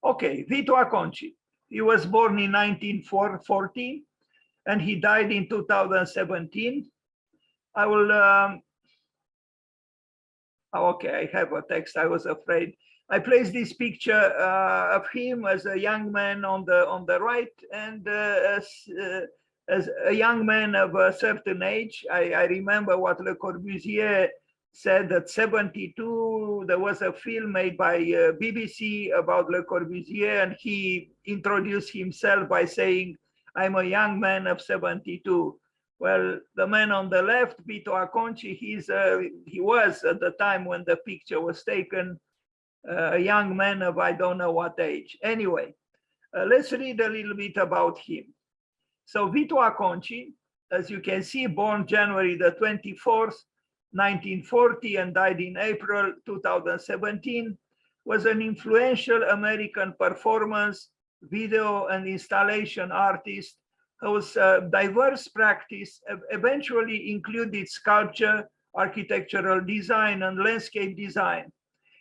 Okay, Vito Acconci. He was born in 1940 and he died in 2017. I will, okay, I have a text, I was afraid. I placed this picture of him as a young man on the right and as a young man of a certain age. I remember what Le Corbusier said at 72, there was a film made by BBC about Le Corbusier, and he introduced himself by saying, "I'm a young man of 72. Well, the man on the left, Vito Acconci, he was at the time when the picture was taken, a young man of I don't know what age. Anyway, let's read a little bit about him. So Vito Acconci, as you can see, born January the 24th, 1940 and died in April 2017, was an influential American performance, video and installation artist whose diverse practice eventually included sculpture, architectural design, and landscape design.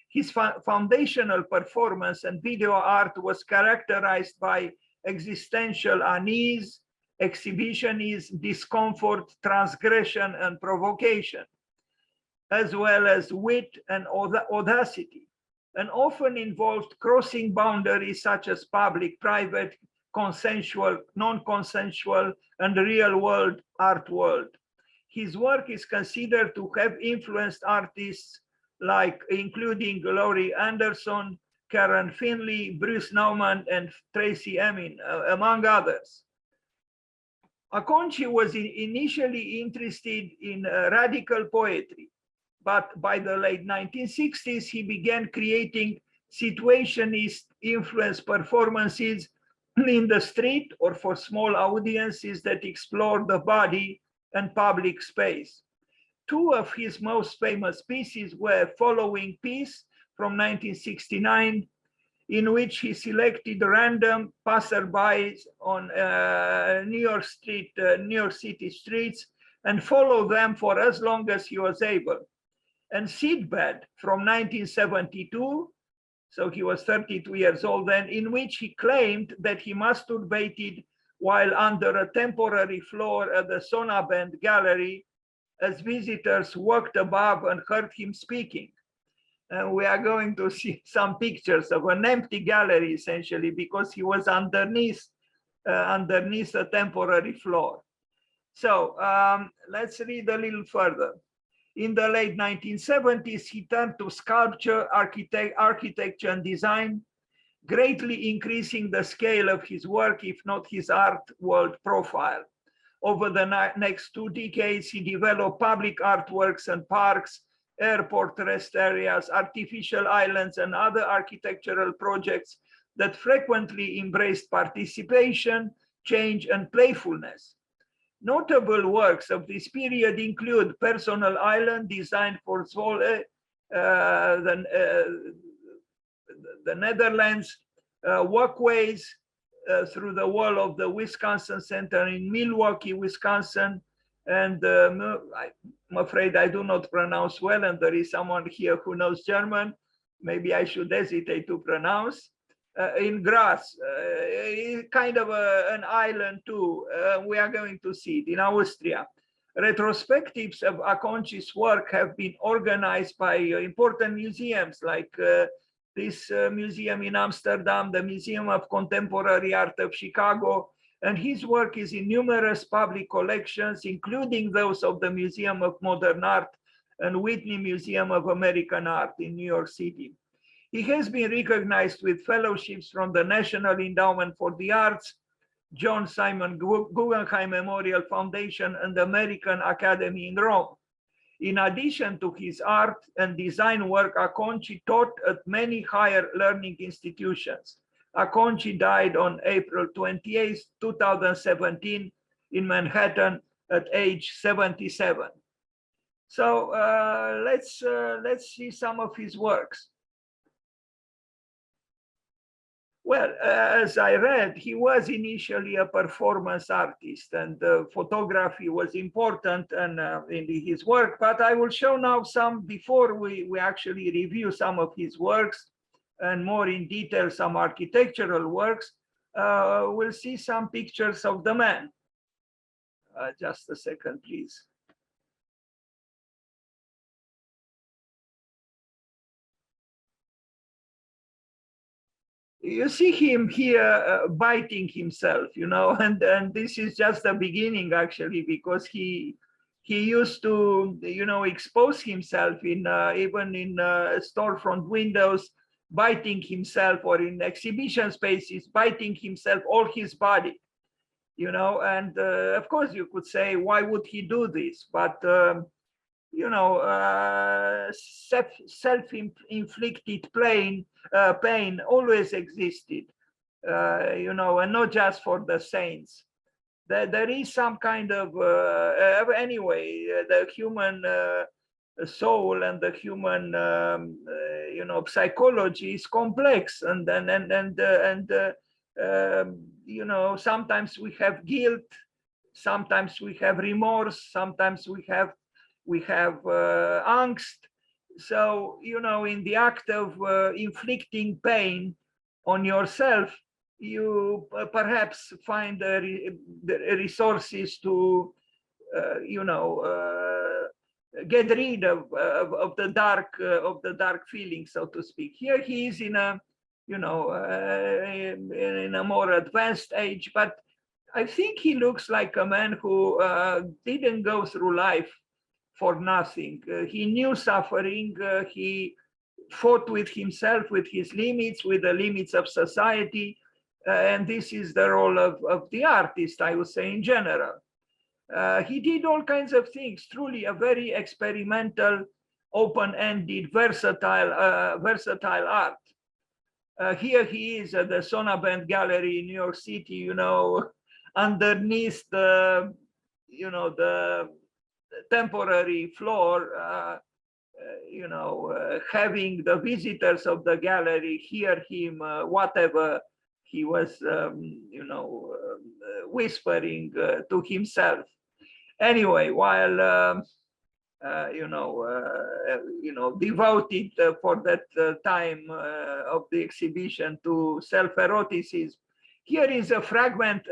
His foundational performance and video art was characterized by existential unease, exhibitionism, discomfort, transgression, and provocation, as well as wit and audacity, and often involved crossing boundaries such as public, private, consensual, non-consensual, and real-world art world. His work is considered to have influenced artists like including Laurie Anderson, Karen Finley, Bruce Nauman, and Tracy Emin, among others. Acconci was initially interested in radical poetry, but by the late 1960s, he began creating situationist influence performances in the street or for small audiences that explore the body and public space. Two of his most famous pieces were Following Peace from 1969, in which he selected random passerbys on New York City streets and followed them for as long as he was able. And Seedbed from 1972, so he was 32 years old then, in which he claimed that he masturbated while under a temporary floor at the Sonnabend Gallery as visitors walked above and heard him speaking. And we are going to see some pictures of an empty gallery, essentially, because he was underneath a temporary floor. So let's read a little further. In the late 1970s, he turned to sculpture, architecture, and design, greatly increasing the scale of his work, if not his art world profile. Over the next 2 decades, he developed public artworks and parks, airport rest areas, artificial islands, and other architectural projects that frequently embraced participation, change, and playfulness. Notable works of this period include Personal Island, designed for Zwolle, the Netherlands, walkways through the wall of the Wisconsin Center in Milwaukee, Wisconsin, and I'm afraid I do not pronounce well, and there is someone here who knows German. Maybe I should hesitate to pronounce. In Graz, kind of an island too. We are going to see it in Austria. Retrospectives of Acconci's work have been organized by important museums like this museum in Amsterdam, the Museum of Contemporary Art of Chicago, and his work is in numerous public collections, including those of the Museum of Modern Art and Whitney Museum of American Art in New York City. He has been recognized with fellowships from the National Endowment for the Arts, John Simon Guggenheim Memorial Foundation, and the American Academy in Rome. In addition to his art and design work, Acconci taught at many higher learning institutions. Acconci died on April 28, 2017 in Manhattan at age 77. So let's see some of his works. Well, as I read, he was initially a performance artist, and photography was important in his work. But I will show now some, before we actually review some of his works, and more in detail some architectural works, we'll see some pictures of the man. Just a second, please. You see him here biting himself, you know, and this is just the beginning actually, because he used to, you know, expose himself in even in storefront windows, biting himself, or in exhibition spaces, biting himself, all his body, you know. And of course you could say, why would he do this? But you know, self-inflicted pain always existed, you know, and not just for the saints. There is some kind of, anyway, the human soul and the human, you know, psychology is complex, and you know, sometimes we have guilt, sometimes we have remorse, sometimes we have angst. So, you know, in the act of inflicting pain on yourself, you perhaps find the resources to, you know, get rid of the dark feelings, so to speak. Here he is in a, you know, in a more advanced age, but I think he looks like a man who didn't go through life for nothing. He knew suffering. He fought with himself, with his limits, with the limits of society. And this is the role of the artist, I would say, in general. He did all kinds of things, truly a very experimental, open-ended, versatile art. Here he is at the Sonabend Gallery in New York City, you know, underneath the, you know, the temporary floor, you know, having the visitors of the gallery hear him, whatever he was, you know, whispering to himself. Anyway, while you know, devoted for that time of the exhibition to self-eroticism, here is a fragment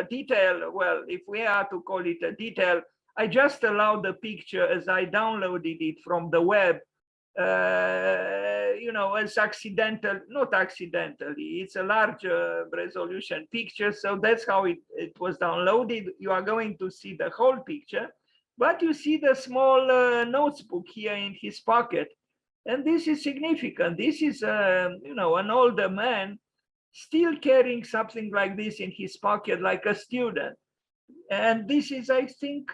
detail. Well, if we are to call it a detail, I just allowed the picture as I downloaded it from the web, you know, as accidental, not accidentally, it's a large resolution picture. So that's how it was downloaded. You are going to see the whole picture, but you see the small notebook here in his pocket. And this is significant. This is, you know, an older man still carrying something like this in his pocket, like a student. And this is, I think,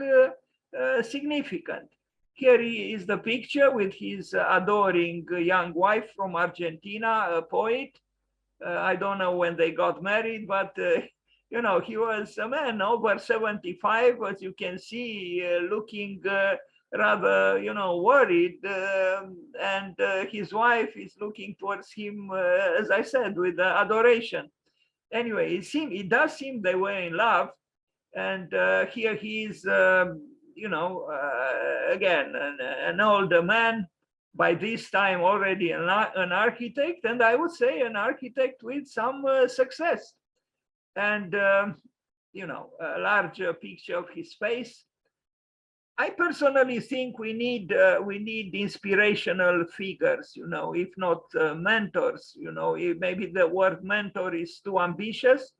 significant. Here is the picture with his adoring young wife from Argentina, a poet. I don't know when they got married, but you know, he was a man over 75, as you can see, looking rather, you know, worried. And his wife is looking towards him, as I said, with adoration. Anyway, it does seem they were in love. And here he is, you know, again, an older man, by this time already an architect, and I would say an architect with some success. And, you know, a larger picture of his face. I personally think we need inspirational figures, you know, if not mentors, you know. Maybe the word mentor is too ambitious,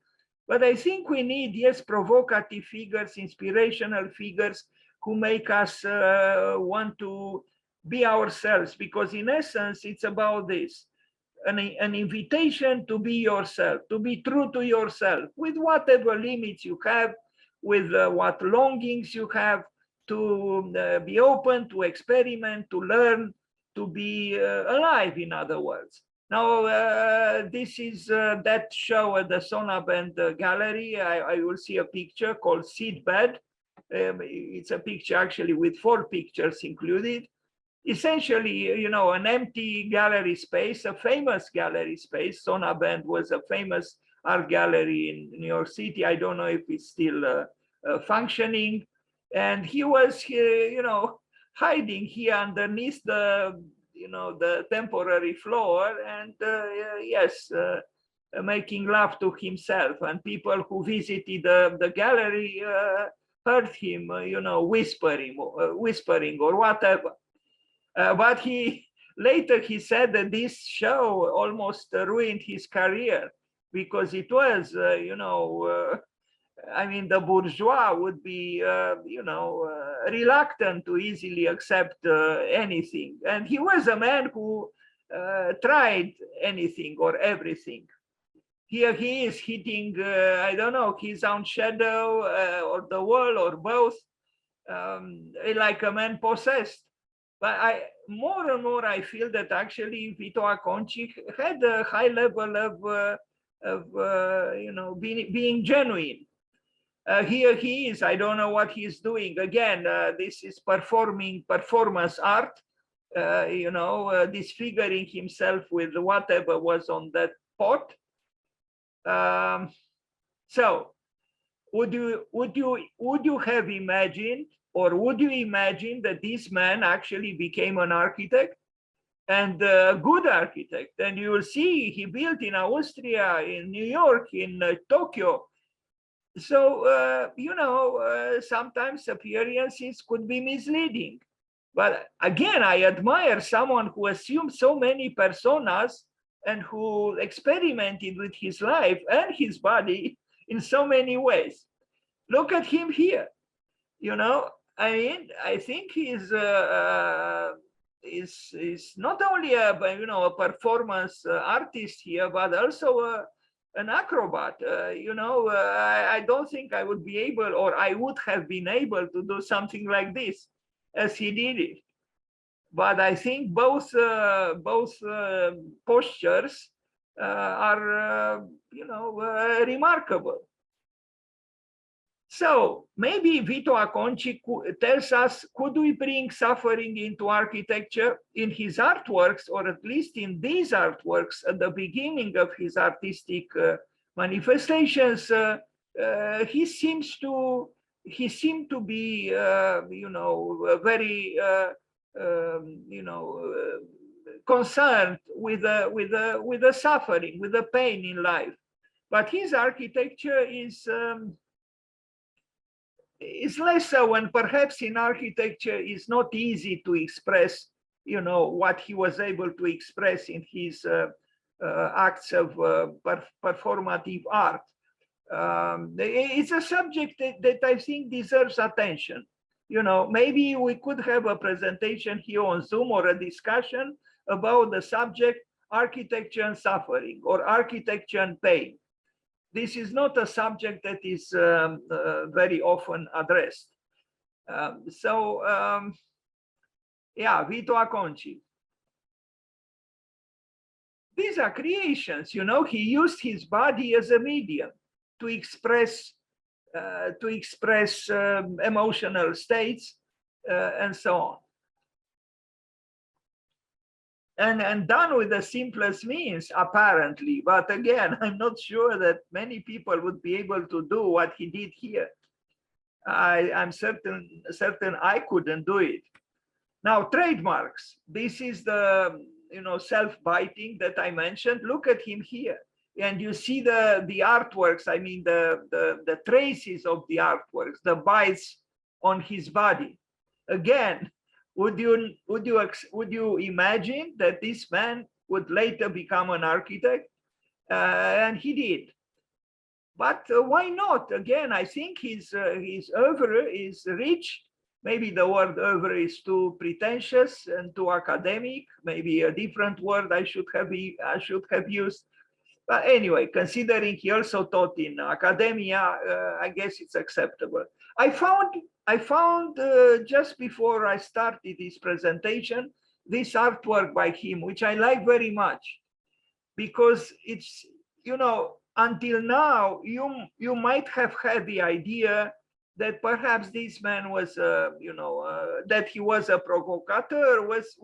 but I think we need, yes, provocative figures, inspirational figures who make us want to be ourselves, because in essence, it's about this, an invitation to be yourself, to be true to yourself, with whatever limits you have, with what longings you have, to be open, to experiment, to learn, to be alive, in other words. Now, this is that show at the Sonabend Gallery. I will see a picture called Seedbed. It's a picture actually with 4 pictures included. Essentially, you know, an empty gallery space, a famous gallery space. Sonabend was a famous art gallery in New York City. I don't know if it's still functioning. And he was, you know, hiding here underneath the, the temporary floor, and yes, making love to himself. And people who visited the gallery heard him, whispering or whatever. But later he said that this show almost ruined his career, because it was, I mean, the bourgeois would be, reluctant to easily accept anything. And he was a man who tried anything or everything. Here he is hitting, I don't know, his own shadow or the wall or both, like a man possessed. But more and more I feel that actually Vito Acconci had a high level of being genuine. Here he is. I don't know what he's doing. Again, this is performance art. Disfiguring himself with whatever was on that pot. So, would you have imagined, or would you imagine that this man actually became an architect, and a good architect? And you will see he built in Austria, in New York, in Tokyo. So, sometimes appearances could be misleading. But again, I admire someone who assumed so many personas and who experimented with his life and his body in so many ways. Look at him here. I think he's is not only a performance artist here, but also an acrobat. I don't think I would be able, or I would have been able to do something like this as he did it. But I think both postures are remarkable. So maybe Vito Acconci tells us, could we bring suffering into architecture? In his artworks, or at least in these artworks at the beginning of his artistic manifestations, he seemed to be very concerned with the suffering, with the pain in life. But his architecture is less so, and perhaps in architecture is not easy to express, what he was able to express in his acts of performative art. It's a subject that I think deserves attention. Maybe we could have a presentation here on Zoom, or a discussion about the subject architecture and suffering, or architecture and pain. This is not a subject that is very often addressed. Yeah, Vito Acconci. These are creations, he used his body as a medium to express emotional states and so on. And done with the simplest means, apparently. But again, I'm not sure that many people would be able to do what he did here. I'm certain I couldn't do it. Now, trademarks. This is the self-biting that I mentioned. Look at him here. And you see the artworks, I mean the traces of the artworks, the bites on his body. Again, would you imagine that this man would later become an architect? And he did. But why not? Again, I think his oeuvre is rich. Maybe the word oeuvre is too pretentious and too academic. Maybe a different word I should have used. But anyway, considering he also taught in academia, I guess it's acceptable. I found just before I started this presentation, this artwork by him, which I like very much, because it's, until now, you might have had the idea that perhaps this man was, that he was a provocateur was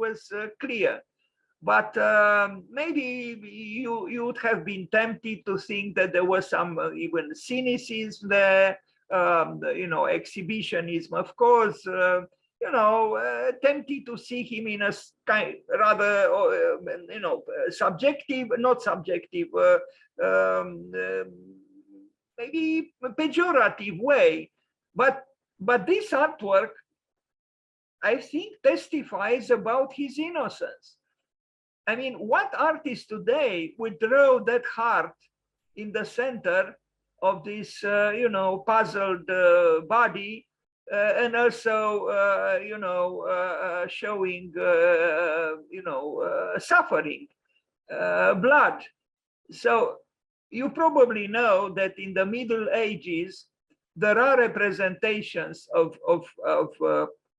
clear. But maybe you would have been tempted to think that there was some even cynicism there, exhibitionism, of course, tempted to see him in a kind rather, subjective, not subjective, maybe pejorative way. But this artwork, I think, testifies about his innocence. I mean, what artist today would draw that heart in the center of this, puzzled body, and also, showing, suffering, blood. So you probably know that in the Middle Ages, there are representations of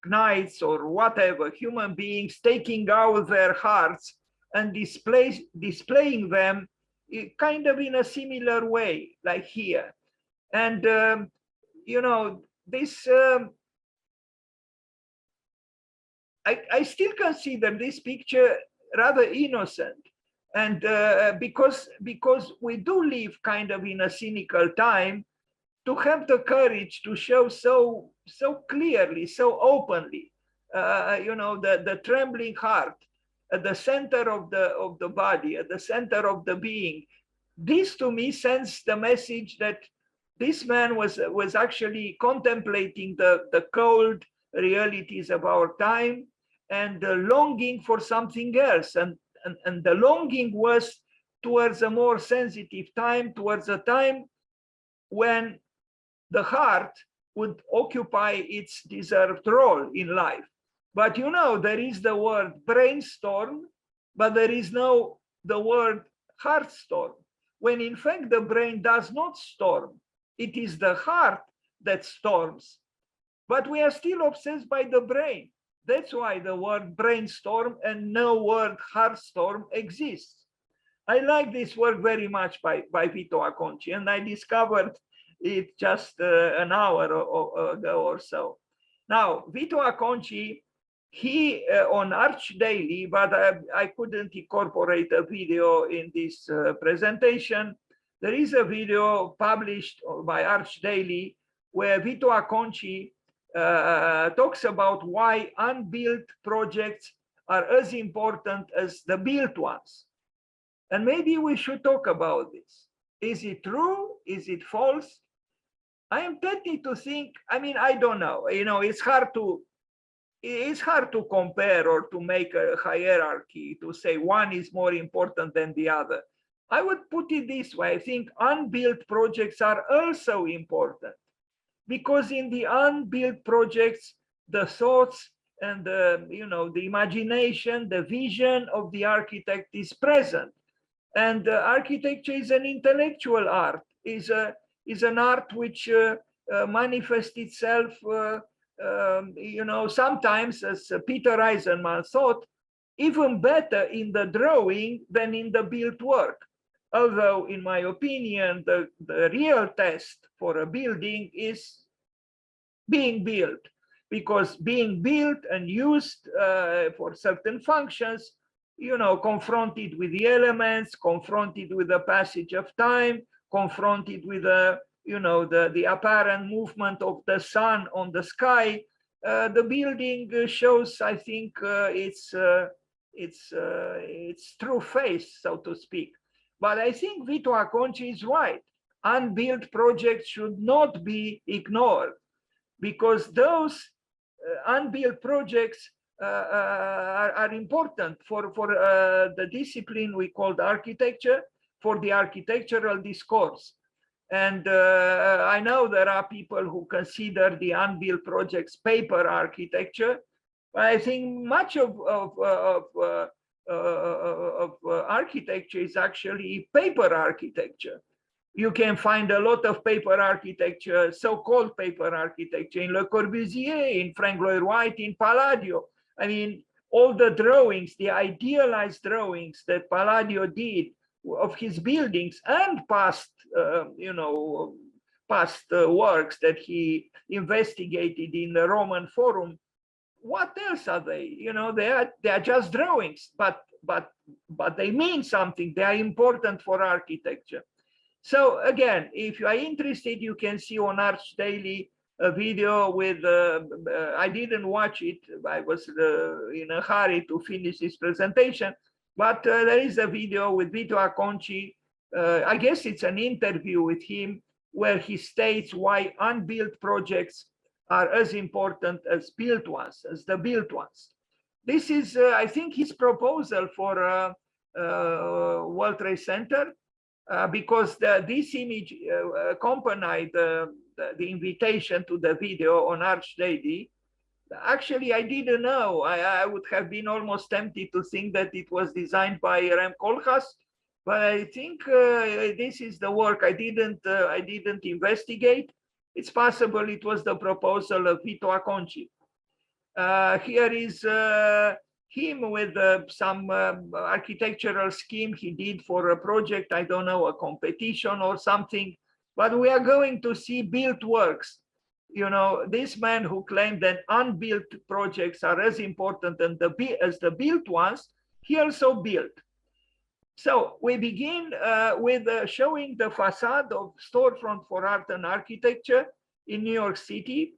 knights or whatever, human beings taking out their hearts and displaying them kind of in a similar way, like here. And, this, I still consider this picture rather innocent. And because we do live kind of in a cynical time, to have the courage to show so clearly, so openly, the trembling heart at the center of the body, at the center of the being, this to me sends the message that this man was actually contemplating the cold realities of our time and longing for something else. And the longing was towards a more sensitive time, towards a time when the heart would occupy its deserved role in life. But there is the word brainstorm, but there is no the word heart storm, when in fact the brain does not storm. It is the heart that storms. But we are still obsessed by the brain. That's why the word brainstorm and no word heart storm exists. I like this work very much by VITO ACCONCI, and I discovered it just an hour ago or so. Now, VITO ACCONCI, he on Arch Daily, but I couldn't incorporate a video in this presentation. There is a video published by Arch Daily where VITO ACCONCI talks about why unbuilt projects are as important as the built ones. And maybe we should talk about this. Is it true? Is it false? I am tempted to think, I don't know. It's hard to compare or to make a hierarchy, to say one is more important than the other. I would put it this way. I think unbuilt projects are also important, because in the unbuilt projects, the thoughts and the imagination, the vision of the architect is present. And architecture is an intellectual art, is an art which manifests itself, sometimes, as Peter Eisenman thought, even better in the drawing than in the built work. Although, in my opinion, the real test for a building is being built, because being built and used for certain functions, confronted with the elements, confronted with the passage of time, confronted with the apparent movement of the sun on the sky, the building shows, I think, its true face, so to speak. But I think VITO ACCONCI is right. Unbuilt projects should not be ignored, because those unbuilt projects are important for the discipline we call architecture, for the architectural discourse. And I know there are people who consider the unbuilt projects paper architecture, but I think much of architecture is actually paper architecture. You can find a lot of paper architecture, so-called paper architecture, in Le Corbusier, in Frank Lloyd Wright, in Palladio. All the drawings, the idealized drawings that Palladio did of his buildings and past works that he investigated in the Roman Forum. What else are they? They are just drawings, but they mean something. They are important for architecture. So again, if you are interested, you can see on Arch Daily a video with, I didn't watch it. I was in a hurry to finish this presentation, but there is a video with VITO ACCONCI. I guess it's an interview with him where he states why unbuilt projects are as important as built ones, as the built ones. This is, I think, his proposal for World Trade Center, because this image accompanied the invitation to the video on Arch Lady. Actually, I didn't know. I would have been almost tempted to think that it was designed by Rem Koolhaas, but I think this is the work. I didn't investigate. It's possible it was the proposal of VITO ACCONCI. Here is him with some architectural scheme he did for a project, I don't know, a competition or something, but we are going to see built works. You know, this man who claimed that unbuilt projects are as important as the built ones, he also built. So we begin with showing the facade of Storefront for Art and Architecture in New York City.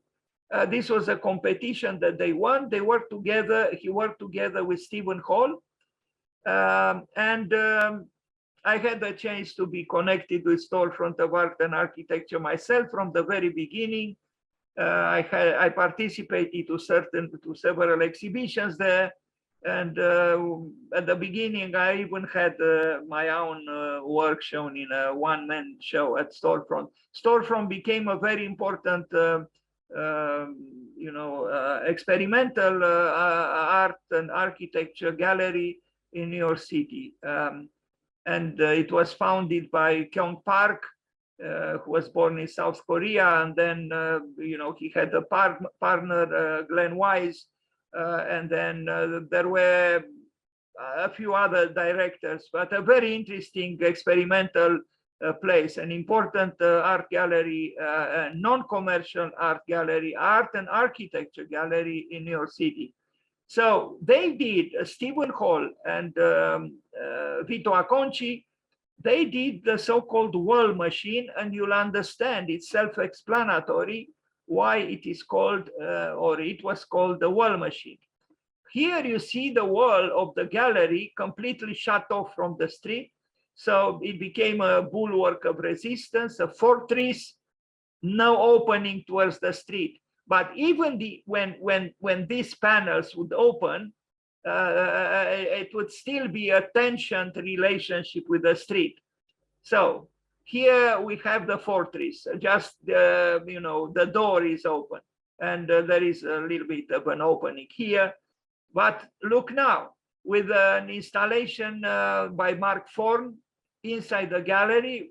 This was a competition that they won. They worked together. He worked together with Stephen Hall. I had the chance to be connected with Storefront of Art and Architecture myself from the very beginning. I participated to several exhibitions there. And at the beginning, I even had my own work shown in a one-man show at Storefront. Storefront became a very important experimental art and architecture gallery in New York City. And it was founded by Kyung Park, who was born in South Korea. And then, he had a partner, Glenn Wise. And then there were a few other directors, but a very interesting experimental place, an important art gallery, non-commercial art gallery, art and architecture gallery in New York City. So they did, Stephen Hall and VITO ACCONCI, they did the so-called wall machine, and you'll understand it's self-explanatory why it is called, or it was called, the wall machine. Here you see the wall of the gallery completely shut off from the street. So it became a bulwark of resistance, a fortress, no opening towards the street. But even when these panels would open, it would still be a tensioned relationship with the street. So here we have the fortress, just, the door is open and there is a little bit of an opening here. But look now, with an installation by Mark Forn inside the gallery,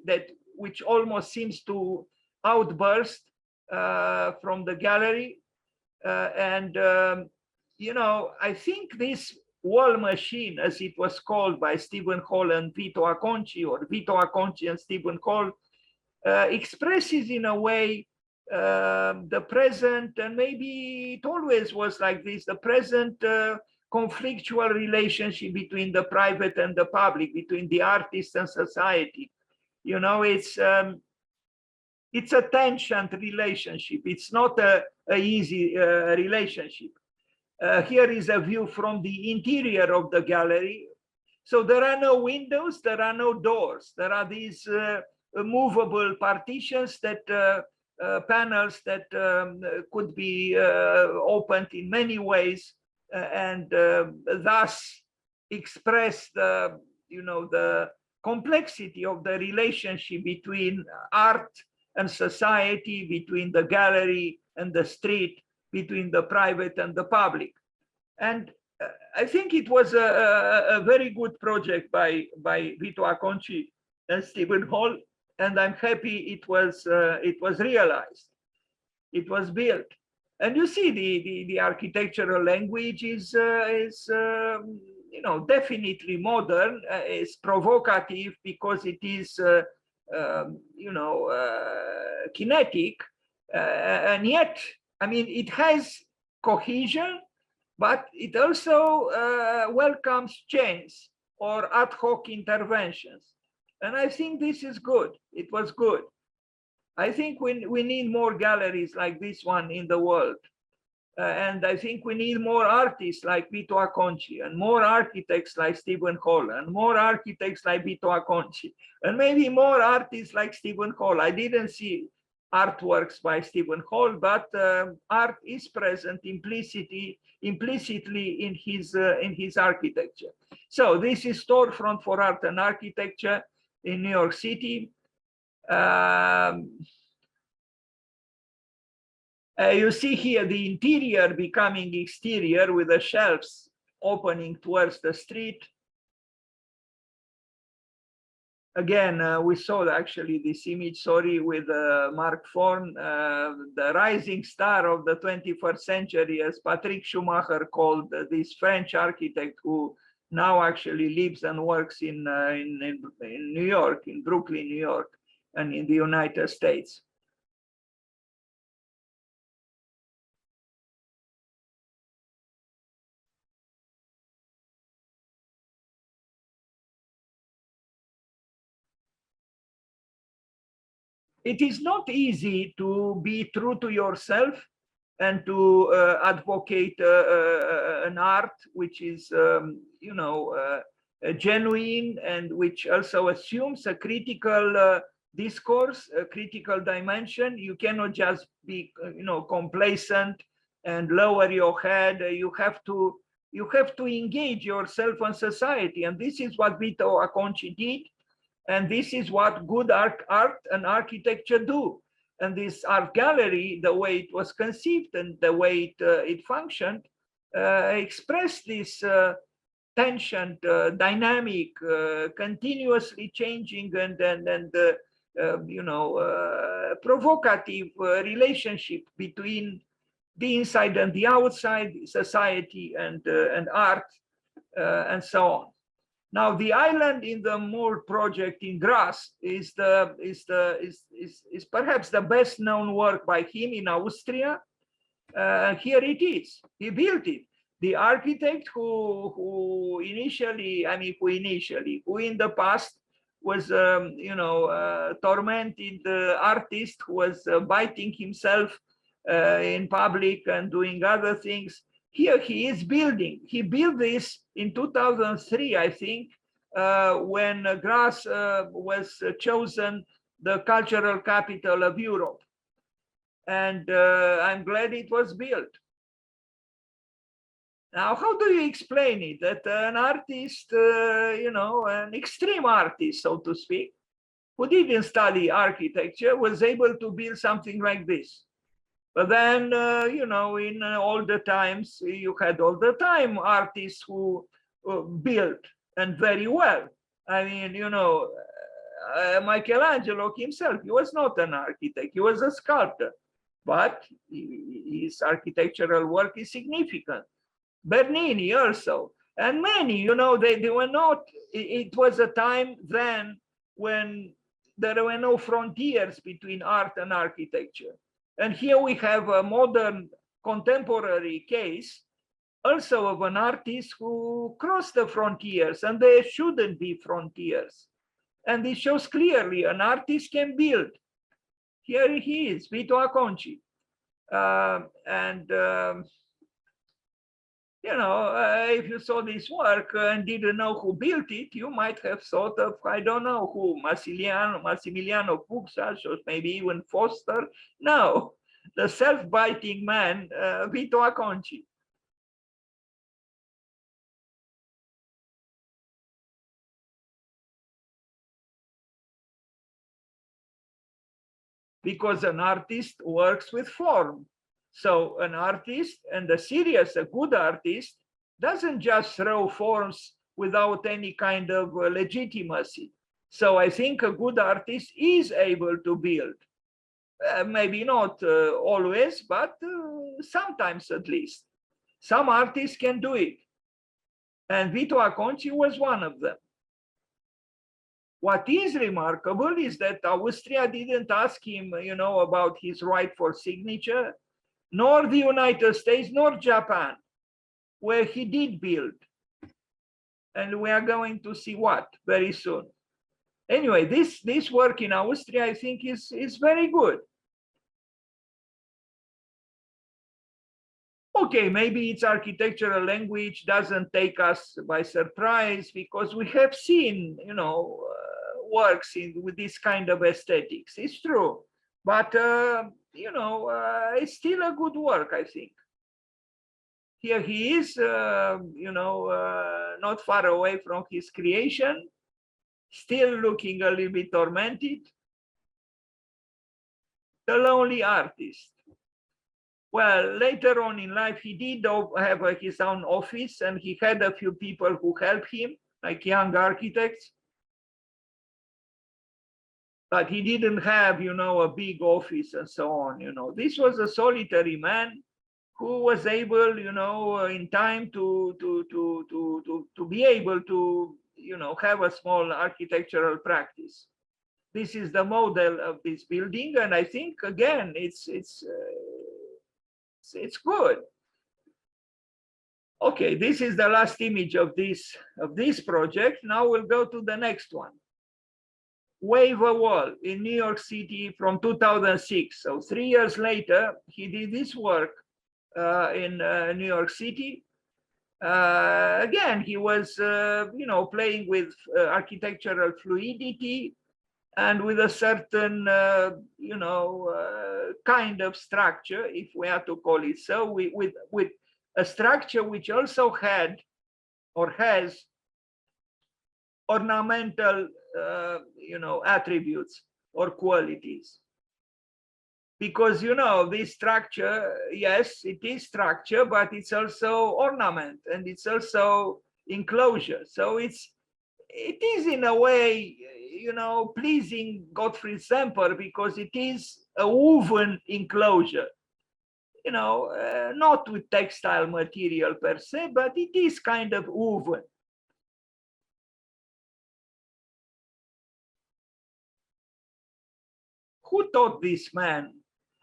which almost seems to outburst from the gallery. I think this wall machine, as it was called by Stephen Hall and VITO ACCONCI, or VITO ACCONCI and Stephen Hall, expresses in a way the present, and maybe it always was like this, the present conflictual relationship between the private and the public, between the artist and society. It's a tensioned relationship. It's not a easy relationship. Here is a view from the interior of the gallery. So there are no windows, there are no doors. There are these movable partitions, that panels that could be opened in many ways, and thus express the complexity of the relationship between art and society, between the gallery and the street, between the private and the public. And I think it was a very good project by VITO ACCONCI and Stephen Hall, and I'm happy it was realized, it was built. And you see the architectural language is definitely modern, is provocative because it is kinetic, and yet, I mean, it has cohesion, but it also welcomes change or ad hoc interventions. And I think this is good. It was good. I think we need more galleries like this one in the world. And I think we need more artists like VITO ACCONCI, and more architects like Stephen Hall, and more architects like VITO ACCONCI, and maybe more artists like Stephen Hall. I didn't see artworks by Stephen Hall, but art is present implicitly in his architecture. So this is Storefront for Art and Architecture in New York City. You see here the interior becoming exterior with the shelves opening towards the street. Again, we saw actually this image, sorry, with Mark Forn, the rising star of the 21st century, as Patrick Schumacher called this French architect who now actually lives and works in New York, in Brooklyn, New York, and in the United States. It is not easy to be true to yourself and to advocate an art which is, you know, genuine, and which also assumes a critical discourse, a critical dimension. You cannot just be, you know, complacent and lower your head. You have to engage yourself in society, and this is what VITO ACCONCI did. And this is what good art and architecture do. And this art gallery, the way it was conceived and the way it functioned, expressed this tension, dynamic, continuously changing and you know, provocative relationship between the inside and the outside, society and art, and so on. Now, the island in the Moore project in Graz is perhaps the best known work by him in Austria. Here it is. He built it. The architect who initially, I mean, who in the past was, you know, tormented artist who was biting himself in public and doing other things. Here he is building. He built this in 2003, I think, when Graz was chosen the cultural capital of Europe. And I'm glad it was built. Now, how do you explain it? That an artist, you know, an extreme artist, so to speak, who didn't study architecture, was able to build something like this? But then, you know, in older times, you had all the time artists who built, and very well. I mean, you know, Michelangelo himself, he was not an architect, he was a sculptor, but his architectural work is significant. Bernini also, and many, you know, they were not, it was a time then when there were no frontiers between art and architecture. And here we have a modern contemporary case also of an artist who crossed the frontiers, and there shouldn't be frontiers. And it shows clearly an artist can build. Here he is, VITO ACCONCI. You know, if you saw this work and didn't know who built it, you might have thought of, I don't know who, Massimiliano Puxas, or maybe even Foster. No, the self-biting man, VITO ACCONCI. Because an artist works with form. So an artist, and a good artist, doesn't just throw forms without any kind of legitimacy. So I think a good artist is able to build. Maybe not always, but sometimes at least. Some artists can do it. And VITO ACCONCI was one of them. What is remarkable is that Austria didn't ask him, you know, about his right for signature, nor the United States, nor Japan, where he did build. And we are going to see what very soon. Anyway, this work in Austria, I think, is very good. Okay, maybe its architectural language doesn't take us by surprise because we have seen, works with this kind of aesthetics. It's true, but it's still a good work, I think. Here he is, not far away from his creation, still looking a little bit tormented. The lonely artist. Well, later on in life, he did have his own office, and he had a few people who helped him, like young architects. But he didn't have, a big office and so on. This was a solitary man who was able, in time to be able to, have a small architectural practice. This is the model of this building, and I think again, it's good. Okay, this is the last image of this project. Now we'll go to the next one. Wave a Wall in New York City from 2006. So 3 years later, he did this work in New York City. Again, he was, playing with architectural fluidity and with a certain, kind of structure, if we have to call it so, with a structure which also had or has ornamental, attributes or qualities. Because, this structure, yes, it is structure, but it's also ornament and it's also enclosure. So it is in a way, pleasing Gottfried Semper because it is a woven enclosure, not with textile material per se, but it is kind of woven. Who taught this man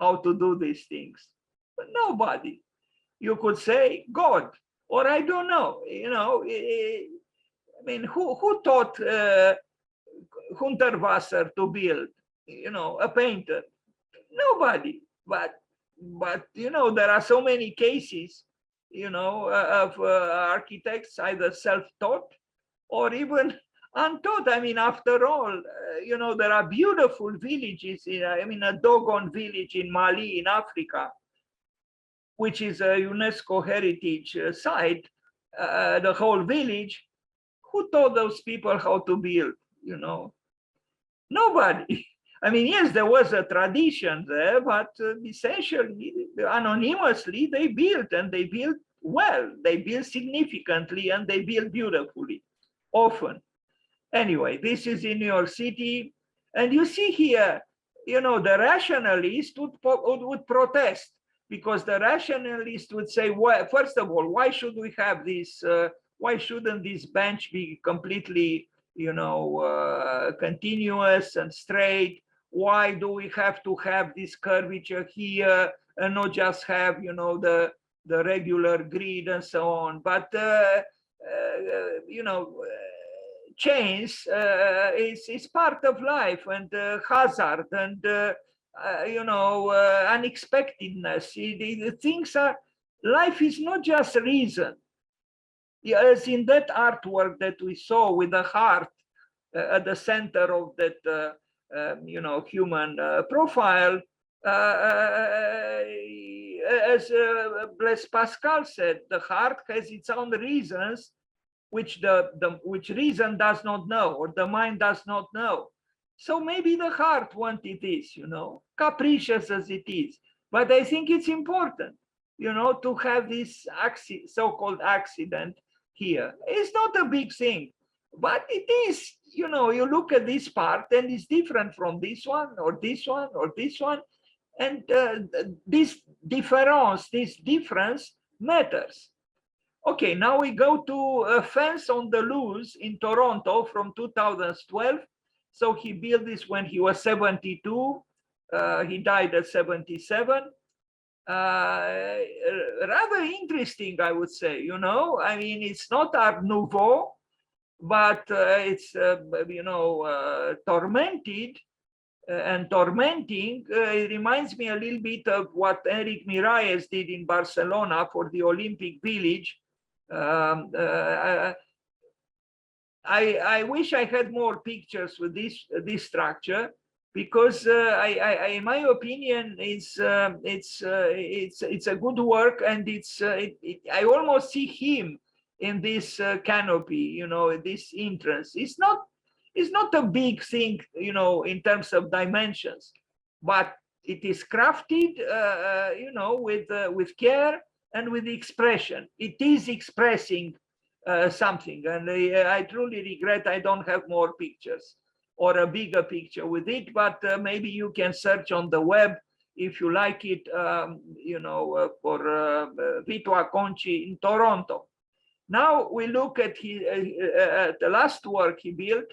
how to do these things? But nobody. You could say God, or I don't know. I mean, who taught Hundertwasser to build? A painter. Nobody. But there are so many cases, of architects either self-taught or even untaught. I mean, after all, there are beautiful villages. A Dogon village in Mali, in Africa, which is a UNESCO heritage site, the whole village. Who taught those people how to build? Nobody. I mean, yes, there was a tradition there, but essentially, anonymously, they built, and they built well. They built significantly, and they built beautifully, often. Anyway, this is in New York City. And you see here, the rationalist would protest, because the rationalist would say, well, first of all, why should we have this? Why shouldn't this bench be completely, continuous and straight? Why do we have to have this curvature here and not just have, the regular grid and so on? But, change is part of life, and hazard and unexpectedness. The things are, life is not just reason. As in that artwork that we saw with the heart at the center of that human profile, as Blaise Pascal said, the heart has its own reasons, which which reason does not know, or the mind does not know. So maybe the heart wanted this, capricious as it is. But I think it's important, to have this so-called accident here. It's not a big thing, but it is, you look at this part and it's different from this one or this one or this one. And this difference matters. Okay, now we go to a Fence on the Loose in Toronto from 2012. So he built this when he was 72. He died at 77. Rather interesting, I would say, I mean, it's not Art Nouveau, but it's, tormented and tormenting. It reminds me a little bit of what Enric Miralles did in Barcelona for the Olympic Village. I wish I had more pictures with this structure, because in my opinion, it's a good work, and I almost see him in this canopy, this entrance. It's not a big thing, in terms of dimensions, but it is crafted, with care and with expression. It is expressing something, and I truly regret I don't have more pictures or a bigger picture with it, but maybe you can search on the web if you like it, for VITO ACCONCI in Toronto. Now we look at the last work he built,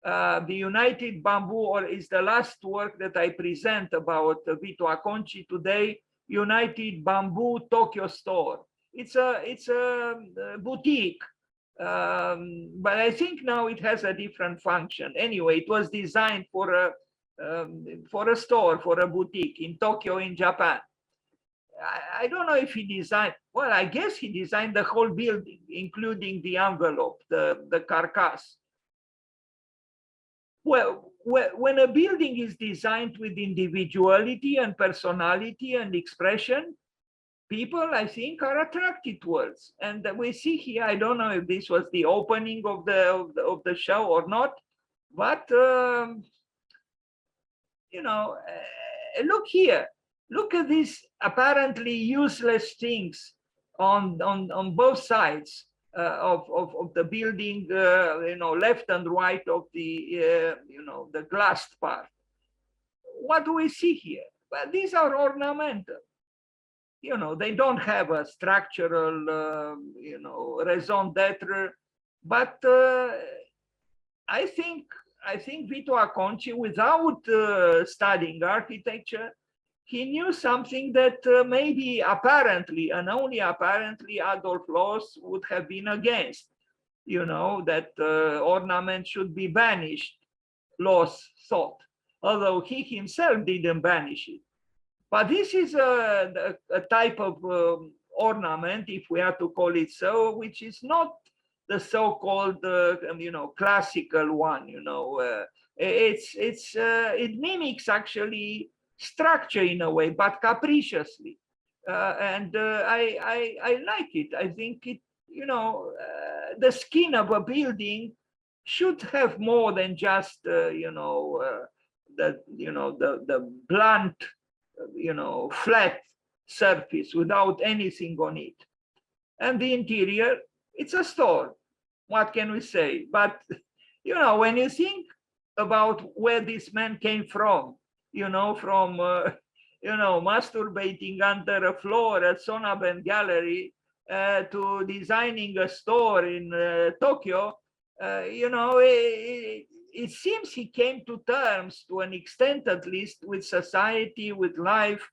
the United Bamboo, or is the last work that I present about VITO ACCONCI today, United Bamboo Tokyo store. It's a boutique, but I think now it has a different function. Anyway, it was designed for a store, for a boutique in Tokyo, in Japan. I don't know if he designed, well, I guess he designed the whole building, including the envelope, the carcass. Well, when a building is designed with individuality and personality and expression, people, I think, are attracted towards. And we see here, I don't know if this was the opening of the show or not, but look here. Look at these apparently useless things on both sides of the building, left and right of the the glassed part. What do we see here? Well, these are ornamental. They don't have a structural, raison d'etre, but I think VITO ACCONCI, without studying architecture, he knew something that maybe apparently, and only apparently, Adolf Loos would have been against. That ornament should be banished, Loos thought, although he himself didn't banish it. But this is a type of ornament, if we have to call it so, which is not the so-called, classical one. It mimics actually structure in a way, but capriciously, and I like it. I think it, the skin of a building should have more than just the blunt, flat surface without anything on it. And the interior, it's a store. What can we say? But when you think about where this man came from, from masturbating under a floor at Sonaben Gallery to designing a store in Tokyo, it seems he came to terms, to an extent at least, with society, with life,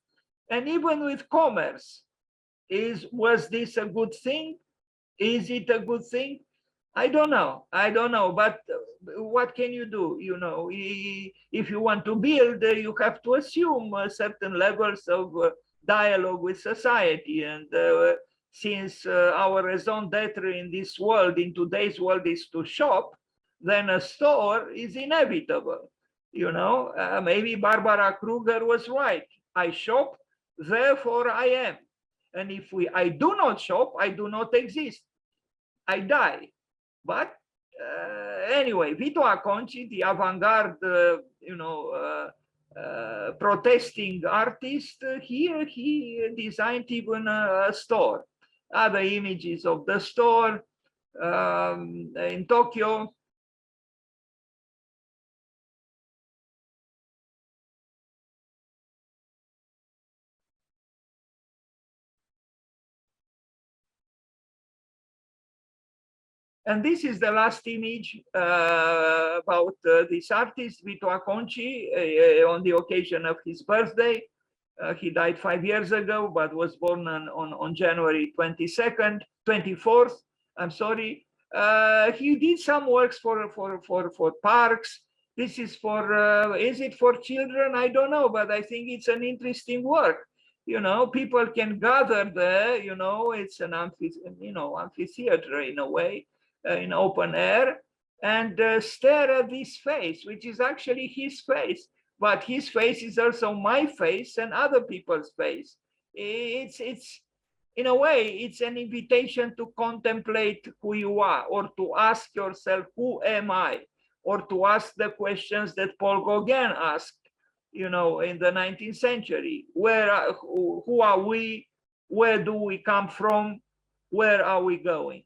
and even with commerce. Was this a good thing? Is it a good thing? I don't know, but what can you do? If you want to build, you have to assume certain levels of dialogue with society. And since our raison d'etre in this world, in today's world, is to shop, then a store is inevitable. Maybe Barbara Kruger was right. I shop, therefore I am. And if I do not shop, I do not exist. I die. But anyway, VITO ACCONCI, the avant-garde, protesting artist, here he designed even a store. Other images of the store in Tokyo. And this is the last image about this artist, VITO ACCONCI, on the occasion of his birthday. He died 5 years ago, but was born on January 24th. I'm sorry. He did some works for parks. This is it for children? I don't know, but I think it's an interesting work. People can gather there. It's an amphitheater in a way, in open air, and stare at this face, which is actually his face. But his face is also my face and other people's face. It's in a way, it's an invitation to contemplate who you are, or to ask yourself, who am I? Or to ask the questions that Paul Gauguin asked, in the 19th century. Who are we? Where do we come from? Where are we going?